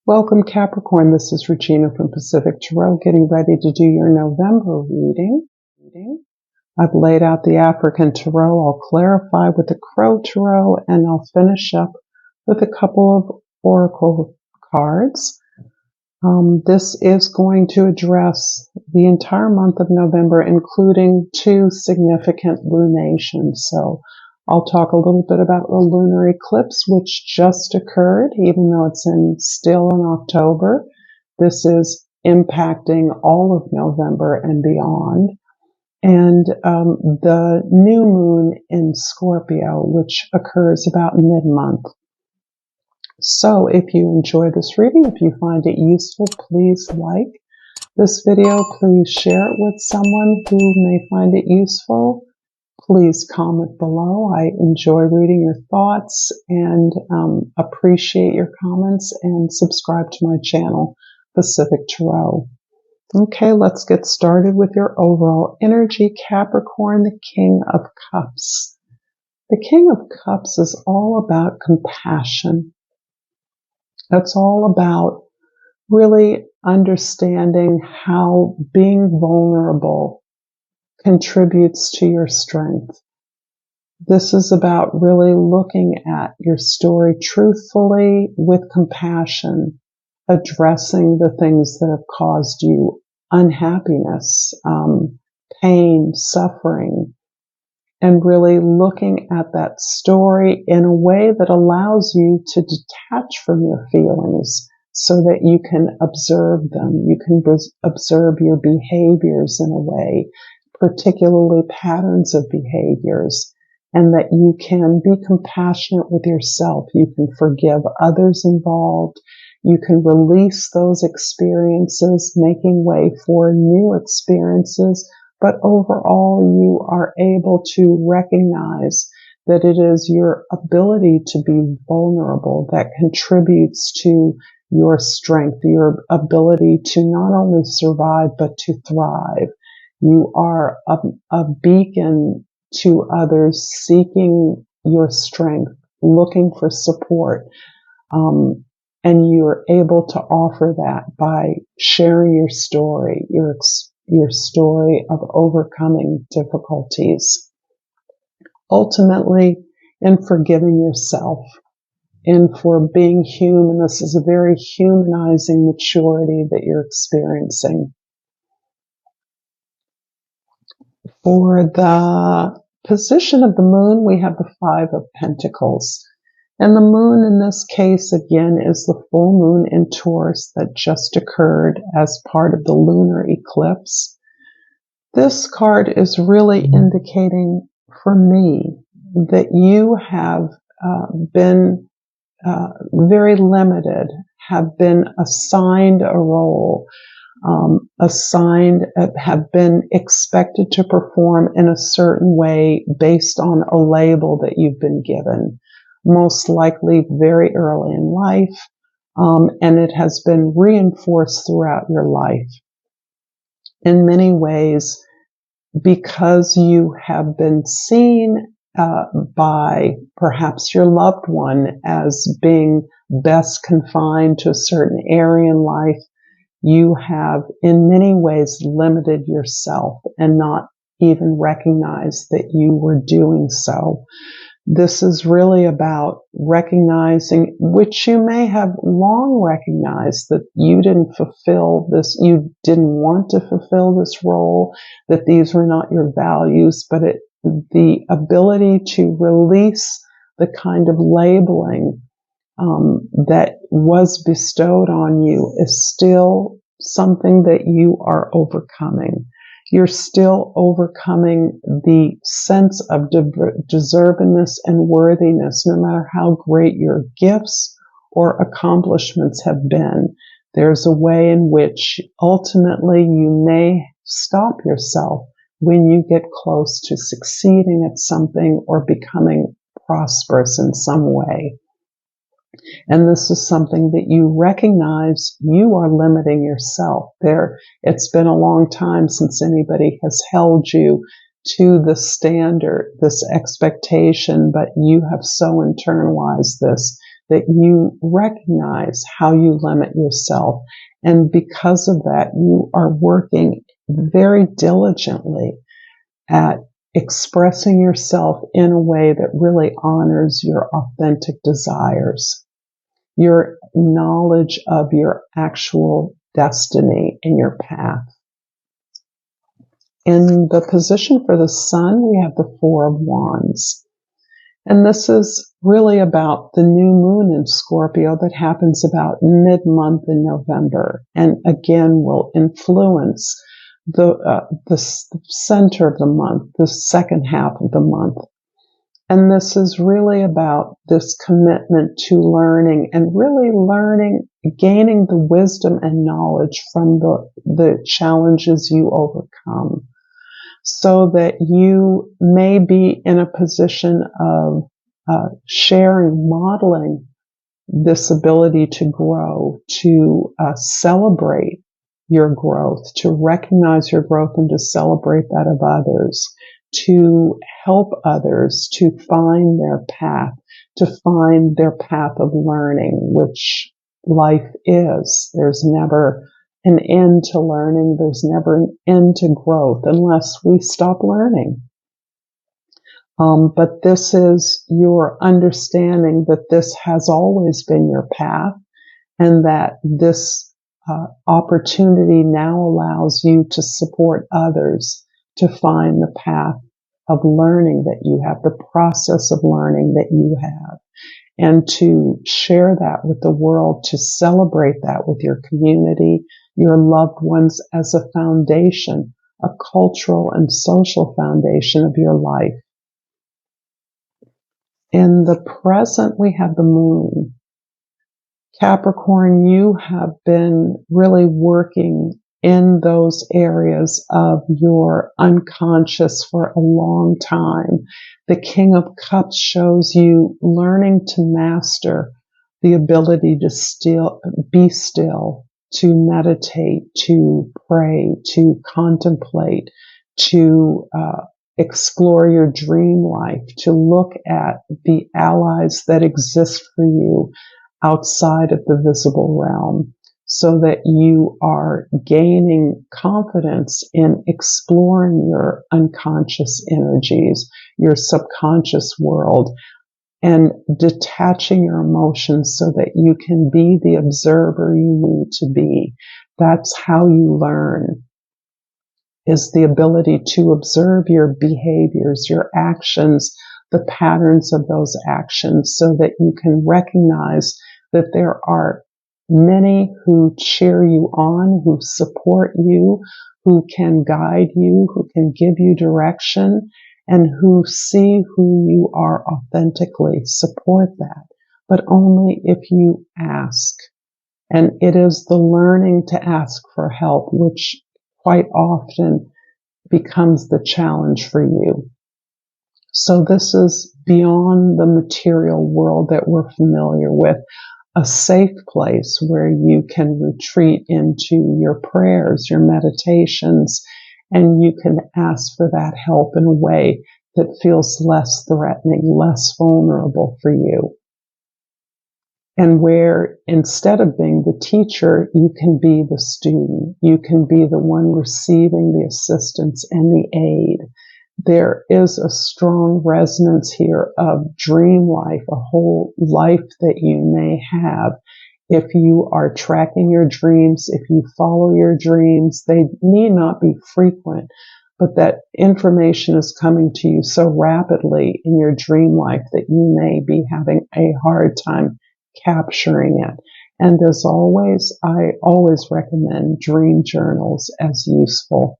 Welcome Capricorn, this is Regina from Pacific Tarot, getting ready to do your November reading. I've laid out the African Tarot, I'll clarify with the Crow Tarot, and I'll finish up with a couple of Oracle cards. This is going to address the entire month of November, including two significant lunations. So I'll talk a little bit about the lunar eclipse, which just occurred, even though it's still in October. This is impacting all of November and beyond. And the new moon in Scorpio, which occurs about mid-month. So if you enjoy this reading, if you find it useful, please like this video. Please share it with someone who may find it useful. Please comment below. I enjoy reading your thoughts and appreciate your comments, and subscribe to my channel, Pacific Tarot. Okay, let's get started with your overall energy. Capricorn, the King of Cups. The King of Cups is all about compassion. It's all about really understanding how being vulnerable contributes to your strength. This is about really looking at your story truthfully with compassion, addressing the things that have caused you unhappiness, pain, suffering, and really looking at that story in a way that allows you to detach from your feelings so that you can observe them. You can observe your behaviors in a way, particularly patterns of behaviors, and that you can be compassionate with yourself. You can forgive others involved. You can release those experiences, making way for new experiences. But overall, you are able to recognize that it is your ability to be vulnerable that contributes to your strength, your ability to not only survive, but to thrive. You are a beacon to others seeking your strength, looking for support. And you're able to offer that by sharing your story, your story of overcoming difficulties. Ultimately, in forgiving yourself, and for being human. This is a very humanizing maturity that you're experiencing. For the position of the moon, we have the Five of Pentacles. And the moon in this case, again, is the full moon in Taurus that just occurred as part of the lunar eclipse. This card is really indicating for me that you have been very limited, have been assigned a role, have been expected to perform in a certain way based on a label that you've been given, most likely very early in life, and it has been reinforced throughout your life. In many ways, because you have been seen by perhaps your loved one as being best confined to a certain area in life, you have in many ways limited yourself and not even recognized that you were doing so. This is really about recognizing, which you may have long recognized, that you didn't fulfill this, you didn't want to fulfill this role, that these were not your values, but the ability to release the kind of labeling that was bestowed on you is still something that you are overcoming. You're still overcoming the sense of deservedness and worthiness, no matter how great your gifts or accomplishments have been. There's a way in which ultimately you may stop yourself when you get close to succeeding at something or becoming prosperous in some way. And this is something that you recognize you are limiting yourself. It's been a long time since anybody has held you to the standard, this expectation, but you have so internalized this that you recognize how you limit yourself. And because of that, you are working very diligently at expressing yourself in a way that really honors your authentic desires, your knowledge of your actual destiny and your path. In the position for the sun, we have the Four of Wands. And this is really about the new moon in Scorpio that happens about mid-month in November, and again will influence the center of the month, the second half of the month. And this is really about this commitment to learning and really learning, gaining the wisdom and knowledge from the challenges you overcome, so that you may be in a position of sharing, modeling this ability to grow, to celebrate your growth, to recognize your growth and to celebrate that of others, to help others to find their path of learning, which life is. There's never an end to learning. There's never an end to growth unless we stop learning. But this is your understanding that this has always been your path, and that this opportunity now allows you to support others to find the path of learning that you have, the process of learning that you have, and to share that with the world, to celebrate that with your community, your loved ones, as a foundation, a cultural and social foundation of your life. In the present, we have the moon. Capricorn, you have been really working in those areas of your unconscious for a long time. The King of Cups shows you learning to master the ability to be still, to meditate, to pray, to contemplate, to explore your dream life, to look at the allies that exist for you outside of the visible realm, so that you are gaining confidence in exploring your unconscious energies, your subconscious world, and detaching your emotions so that you can be the observer you need to be. That's how you learn, is the ability to observe your behaviors, your actions, the patterns of those actions, so that you can recognize that there are many who cheer you on, who support you, who can guide you, who can give you direction, and who see who you are authentically. Support that, but only if you ask. And it is the learning to ask for help, which quite often becomes the challenge for you. So this is beyond the material world that we're familiar with, a safe place where you can retreat into your prayers, your meditations, and you can ask for that help in a way that feels less threatening, less vulnerable for you. And where instead of being the teacher, you can be the student. You can be the one receiving the assistance and the aid. There is a strong resonance here of dream life, a whole life that you may have. If you are tracking your dreams, if you follow your dreams, they need not be frequent, but that information is coming to you so rapidly in your dream life that you may be having a hard time capturing it. And as always, I always recommend dream journals as useful.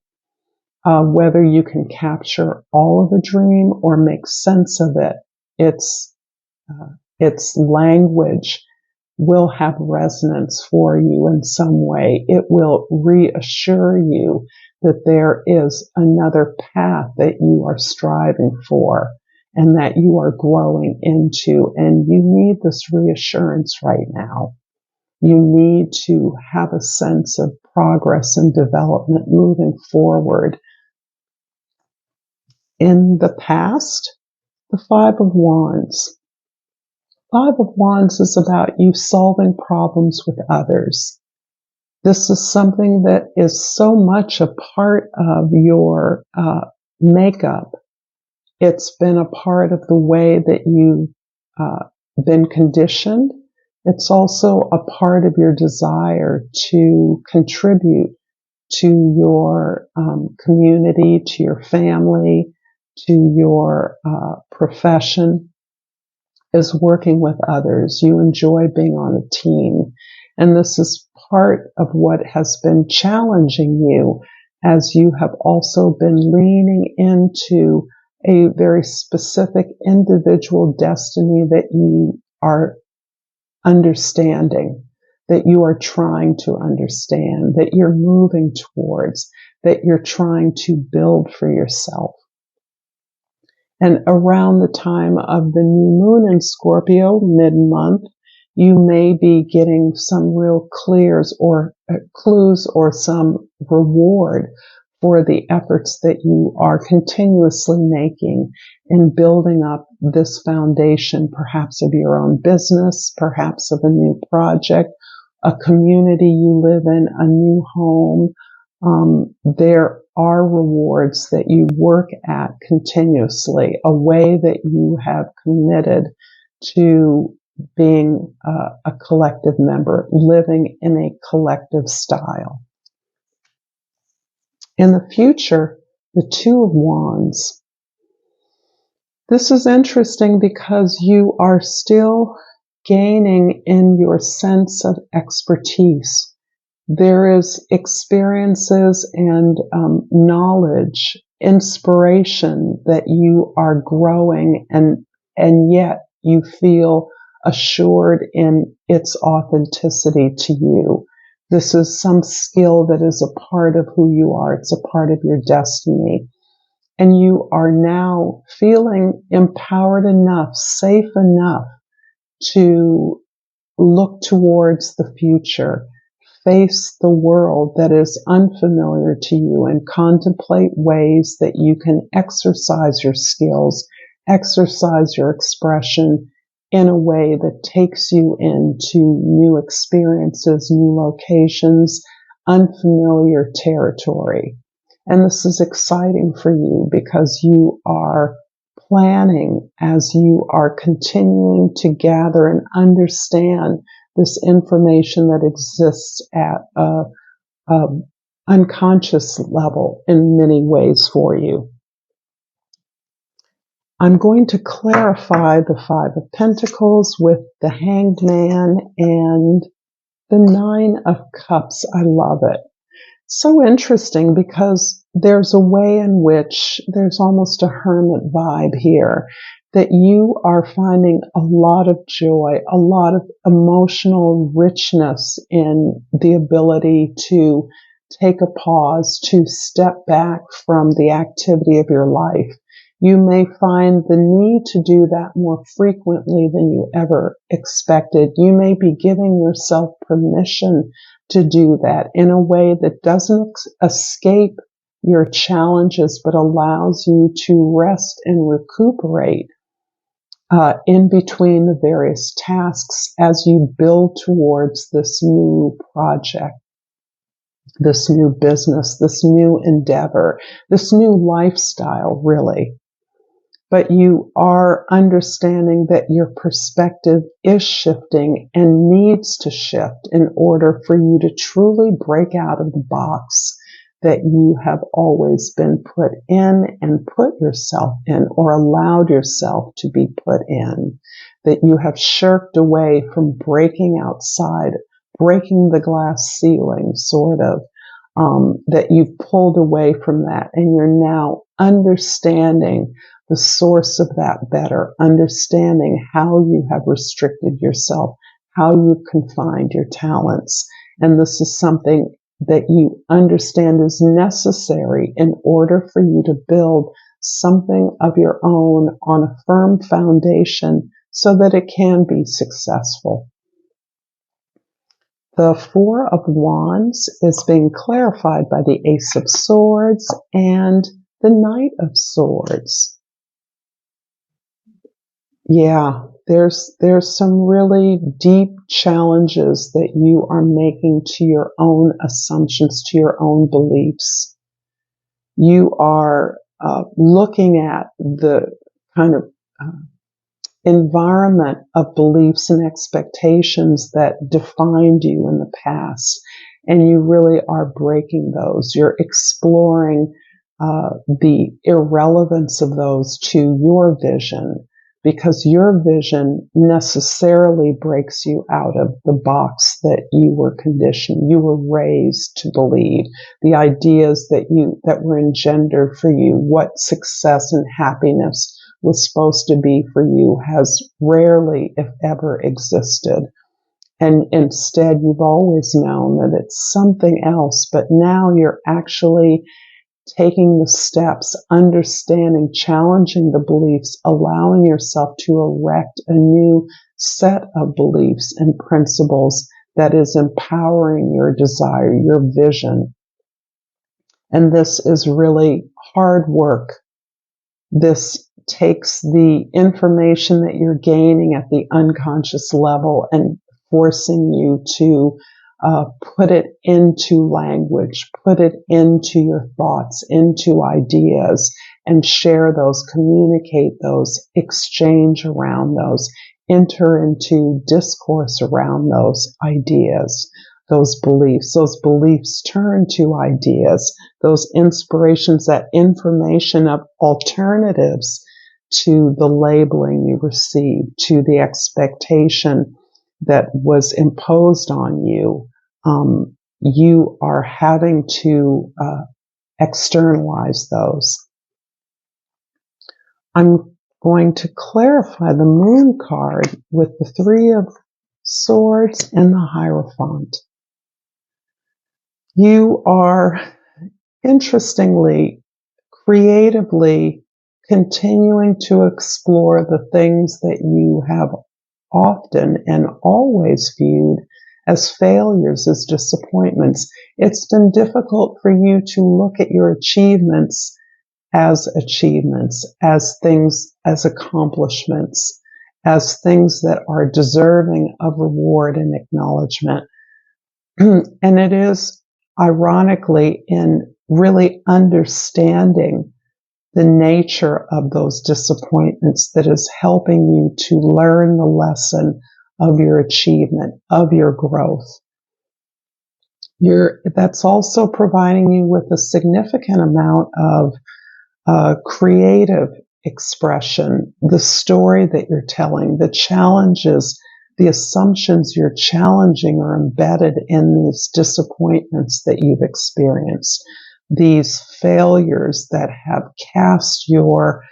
Whether you can capture all of a dream or make sense of it, its language will have resonance for you in some way. It will reassure you that there is another path that you are striving for and that you are growing into. And you need this reassurance right now. You need to have a sense of progress and development moving forward. In the past, the Five of Wands. Five of Wands is about you solving problems with others. This is something that is so much a part of your makeup. It's been a part of the way that you've been conditioned. It's also a part of your desire to contribute to your community, to your family, to your profession, is working with others. You enjoy being on a team. And this is part of what has been challenging you, as you have also been leaning into a very specific individual destiny that you are understanding, that you are trying to understand, that you're moving towards, that you're trying to build for yourself. And around the time of the new moon in Scorpio, mid-month, you may be getting some real clues or some reward for the efforts that you are continuously making in building up this foundation, perhaps of your own business, perhaps of a new project, a community you live in, a new home. There are rewards that you work at continuously, a way that you have committed to being a collective member, living in a collective style. In the future, the Two of Wands. This is interesting because you are still gaining in your sense of expertise. There is experiences and knowledge, inspiration that you are growing, and yet you feel assured in its authenticity to you. This is some skill that is a part of who you are. It's a part of your destiny. And you are now feeling empowered enough, safe enough to look towards the future, face the world that is unfamiliar to you, and contemplate ways that you can exercise your skills, exercise your expression in a way that takes you into new experiences, new locations, unfamiliar territory. And this is exciting for you because you are planning, as you are continuing to gather and understand this information that exists at an unconscious level in many ways for you. I'm going to clarify the Five of Pentacles with the Hanged Man and the Nine of Cups. I love it. So interesting because there's a way in which there's almost a hermit vibe here, that you are finding a lot of joy, a lot of emotional richness in the ability to take a pause, to step back from the activity of your life. You may find the need to do that more frequently than you ever expected. You may be giving yourself permission to do that in a way that doesn't escape your challenges, but allows you to rest and recuperate in between the various tasks as you build towards this new project, this new business, this new endeavor, this new lifestyle, really. But you are understanding that your perspective is shifting and needs to shift in order for you to truly break out of the box that you have always been put in and put yourself in, or allowed yourself to be put in, that you have shirked away from breaking outside, breaking the glass ceiling, sort of, that you've pulled away from that, and you're now understanding the source of that better, understanding how you have restricted yourself, how you've confined your talents. And this is something that you understand is necessary in order for you to build something of your own on a firm foundation so that it can be successful. The Four of Wands is being clarified by the Ace of Swords and the Knight of Swords. Yeah, there's some really deep challenges that you are making to your own assumptions, to your own beliefs. You are looking at the kind of environment of beliefs and expectations that defined you in the past, and you really are breaking those. You're exploring the irrelevance of those to your vision, because your vision necessarily breaks you out of the box that you were conditioned, you were raised to believe, the ideas that were engendered for you, what success and happiness was supposed to be for you has rarely, if ever, existed. And instead, you've always known that it's something else, but now you're actually taking the steps, understanding, challenging the beliefs, allowing yourself to erect a new set of beliefs and principles that is empowering your desire, your vision. And this is really hard work. This takes the information that you're gaining at the unconscious level and forcing you to put it into language, put it into your thoughts, into ideas, and share those, communicate those, exchange around those, enter into discourse around those ideas, those beliefs. Those beliefs turn to ideas, those inspirations, that information of alternatives to the labeling you received, to the expectation that was imposed on you. You are having to externalize those. I'm going to clarify the Moon card with the Three of Swords and the Hierophant. You are, interestingly, creatively continuing to explore the things that you have often and always viewed as failures, as disappointments. It's been difficult for you to look at your achievements, as things, as accomplishments, as things that are deserving of reward and acknowledgement. And it is, ironically, in really understanding the nature of those disappointments that is helping you to learn the lesson of your achievement, of your growth. That's also providing you with a significant amount of creative expression, the story that you're telling, the challenges, the assumptions you're challenging are embedded in these disappointments that you've experienced, these failures that have cast your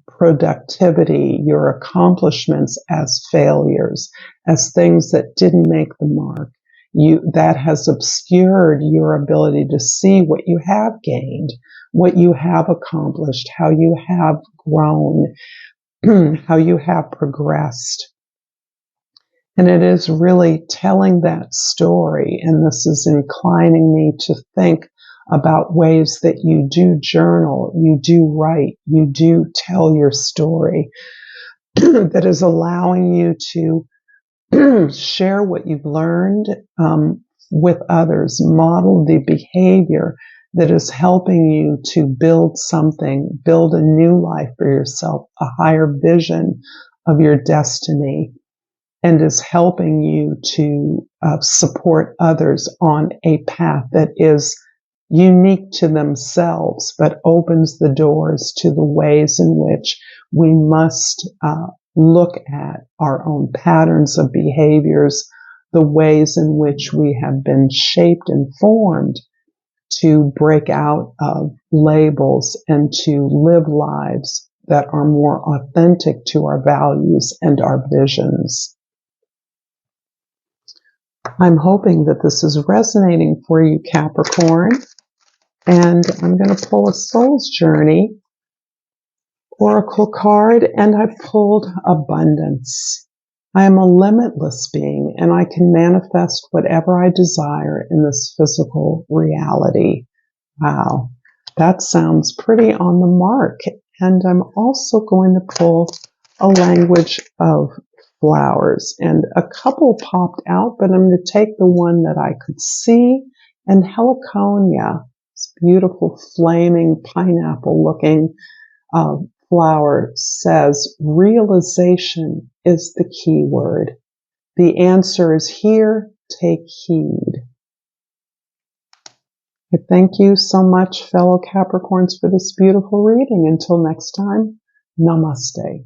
productivity, your accomplishments as failures, as things that didn't make the mark. That has obscured your ability to see what you have gained, what you have accomplished, how you have grown, how you have progressed. And it is really telling that story, and this is inclining me to think about ways that you do journal, you do write, you do tell your story, that is allowing you to share what you've learned with others, model the behavior that is helping you to build something, build a new life for yourself, a higher vision of your destiny, and is helping you to support others on a path that is unique to themselves, but opens the doors to the ways in which we must look at our own patterns of behaviors, the ways in which we have been shaped and formed to break out of labels and to live lives that are more authentic to our values and our visions. I'm hoping that this is resonating for you, Capricorn. And I'm going to pull a Soul's Journey Oracle card, and I pulled Abundance. I am a limitless being, and I can manifest whatever I desire in this physical reality. Wow, that sounds pretty on the mark. And I'm also going to pull a language of flowers. And a couple popped out, but I'm going to take the one that I could see. And heliconia, this beautiful flaming pineapple looking flower, says realization is the key word. The answer is here. Take heed. I thank you so much, fellow Capricorns, for this beautiful reading. Until next time, namaste.